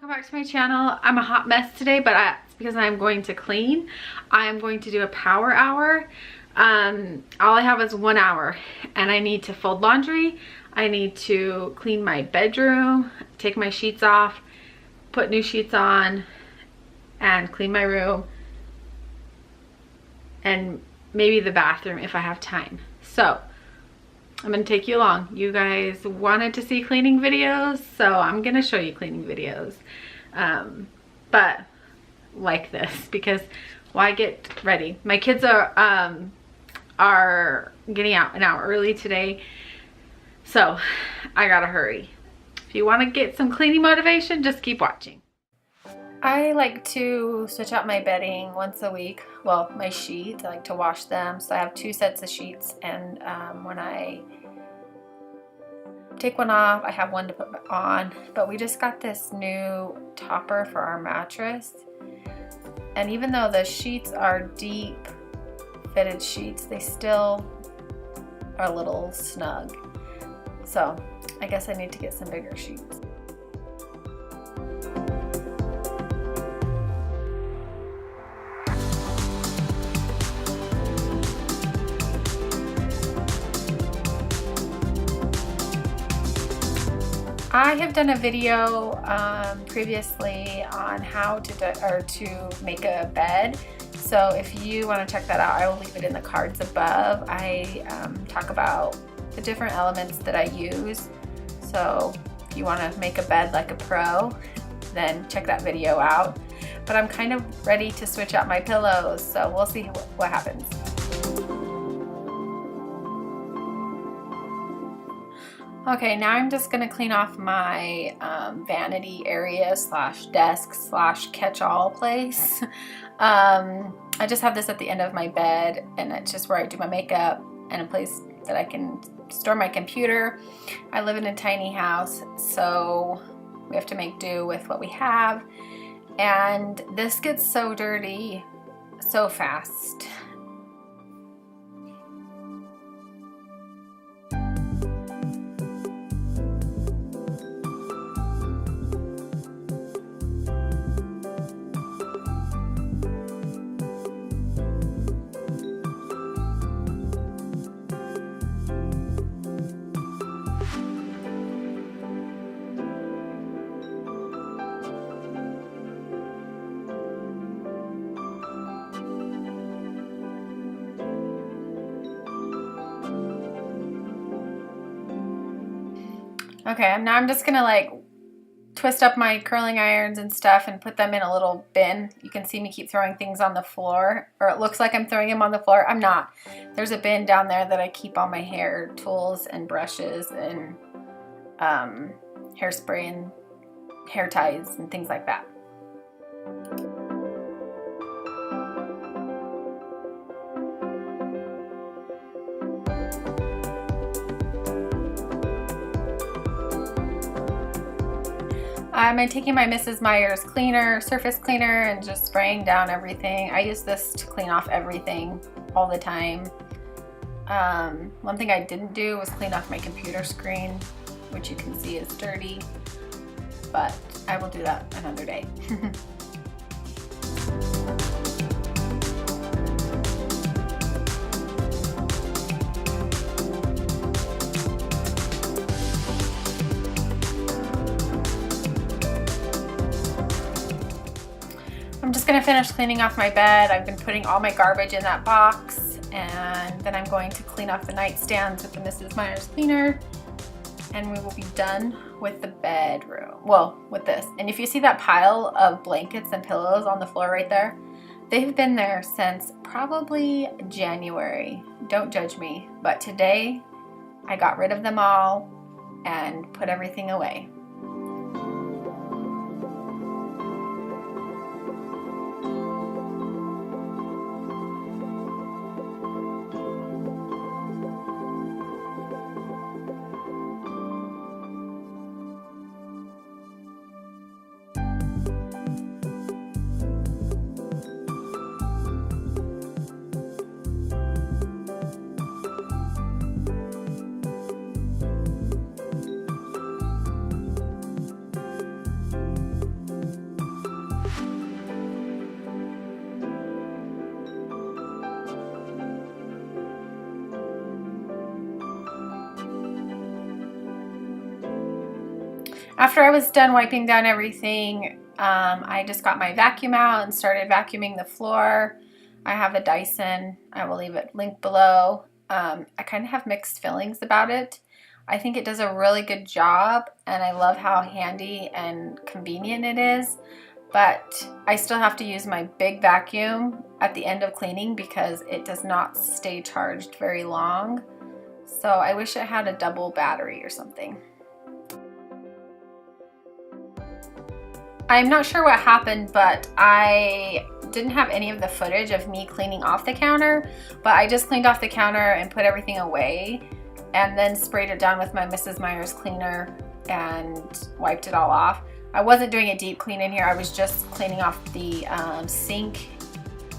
welcome back to my channel. I'm a hot mess today, but it's because I'm going to clean. I'm going to do a power hour. All I have is 1 hour and I need to fold laundry. I need to clean my bedroom, take my sheets off, put new sheets on, and clean my room, and maybe the bathroom if I have time. So I'm gonna take you along. You guys wanted to see cleaning videos, so I'm gonna show you cleaning videos. But like this, because why get ready? My kids are getting out an hour early today, so I gotta hurry. If you wanna get some cleaning motivation, just keep watching. I like to switch out my bedding once a week. Well, my sheets, I like to wash them. So I have 2 sets of sheets, and when I take one off, I have one to put on. But we just got this new topper for our mattress. And even though the sheets are deep fitted sheets, they still are a little snug. So I guess I need to get some bigger sheets. I have done a video previously on how to make a bed. So if you want to check that out, I will leave it in the cards above. I talk about the different elements that I use. So if you want to make a bed like a pro, then check that video out. But I'm kind of ready to switch out my pillows, so we'll see what happens. Okay, now I'm just gonna clean off my vanity area slash desk slash catch-all place. I just have this at the end of my bed, and it's just where I do my makeup and a place that I can store my computer. I live in a tiny house, so we have to make do with what we have. And this gets so dirty so fast. Okay, now I'm just gonna like twist up my curling irons and stuff and put them in a little bin. You can see me keep throwing things on the floor, or it looks like I'm throwing them on the floor. I'm not. There's a bin down there that I keep all my hair tools and brushes and hairspray and hair ties and things like that. I'm taking my Mrs. Meyer's cleaner, surface cleaner, and just spraying down everything. I use this to clean off everything all the time. One thing I didn't do was clean off my computer screen, which you can see is dirty, but I will do that another day. I'm just gonna finish cleaning off my bed. I've been putting all my garbage in that box, and then I'm going to clean off the nightstands with the Mrs. Meyer's cleaner, and we will be done with the bedroom. Well, with this. And if you see that pile of blankets and pillows on the floor right there, they've been there since probably January. Don't judge me, but today I got rid of them all and put everything away. After I was done wiping down everything, I just got my vacuum out and started vacuuming the floor. I have a Dyson. I will leave it linked below. I kind of have mixed feelings about it. I think it does a really good job, and I love how handy and convenient it is. But I still have to use my big vacuum at the end of cleaning because it does not stay charged very long. So I wish it had a double battery or something. I'm not sure what happened, but I didn't have any of the footage of me cleaning off the counter, but I just cleaned off the counter and put everything away and then sprayed it down with my Mrs. Meyer's cleaner and wiped it all off. I wasn't doing a deep clean in here. I was just cleaning off the sink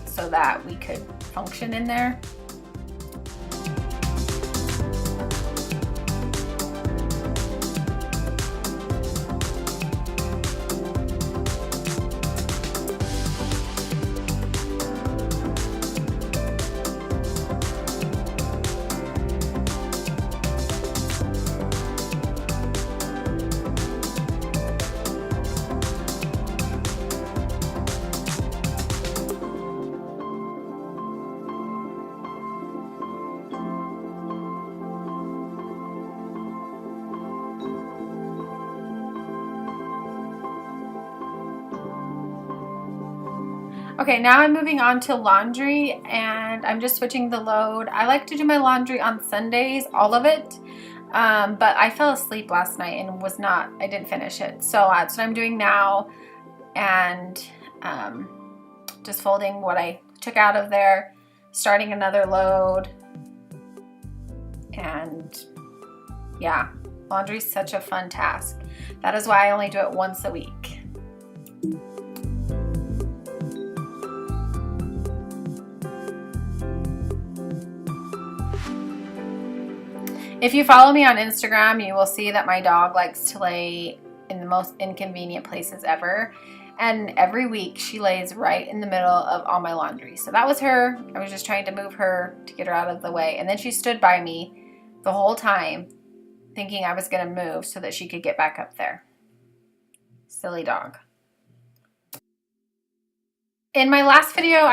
so that we could function in there. Okay, now I'm moving on to laundry, and I'm just switching the load. I like to do my laundry on Sundays, all of it, but I fell asleep last night and I didn't finish it. So that's what I'm doing now, and just folding what I took out of there, starting another load, and yeah, laundry is such a fun task. That is why I only do it once a week. If you follow me on Instagram, you will see that my dog likes to lay in the most inconvenient places ever. And every week she lays right in the middle of all my laundry. So that was her. I was just trying to move her to get her out of the way. And then she stood by me the whole time thinking I was going to move so that she could get back up there. Silly dog. In my last video,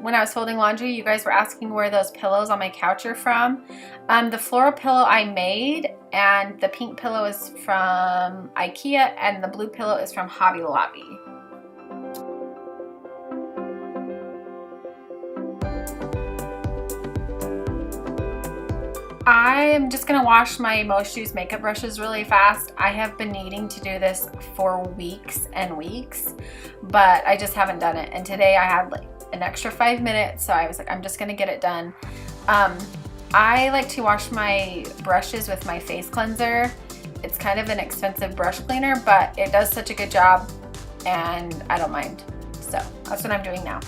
when I was folding laundry, you guys were asking where those pillows on my couch are from. The floral pillow I made, and the pink pillow is from IKEA, and the blue pillow is from Hobby Lobby. I am just gonna wash my Most Used makeup brushes really fast. I have been needing to do this for weeks and weeks, but I just haven't done it. And today I had like an extra 5 minutes, so I was like, I'm just gonna get it done. I like to wash my brushes with my face cleanser. It's kind of an expensive brush cleaner, but it does such a good job and I don't mind. So that's what I'm doing now.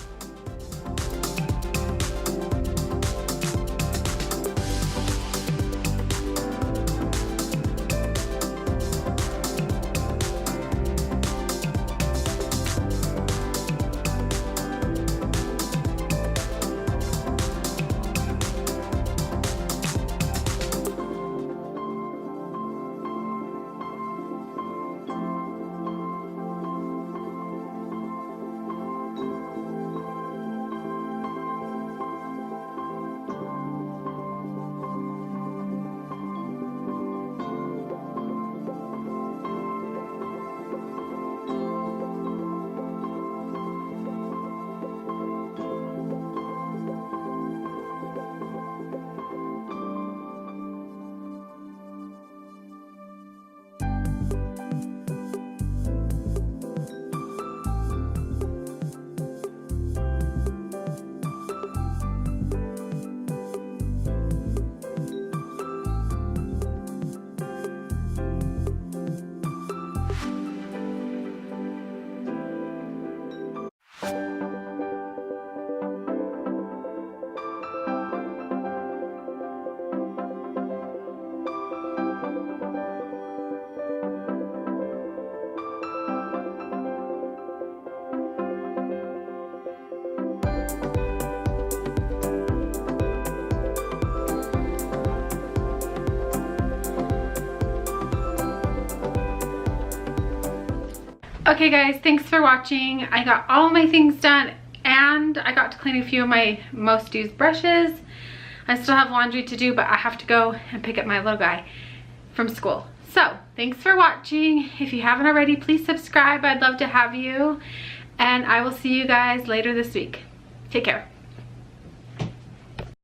Okay guys, thanks for watching. I got all my things done and I got to clean a few of my most used brushes. I still have laundry to do, but I have to go and pick up my little guy from school. So thanks for watching. If you haven't already, please subscribe. I'd love to have you. And I will see you guys later this week. Take care.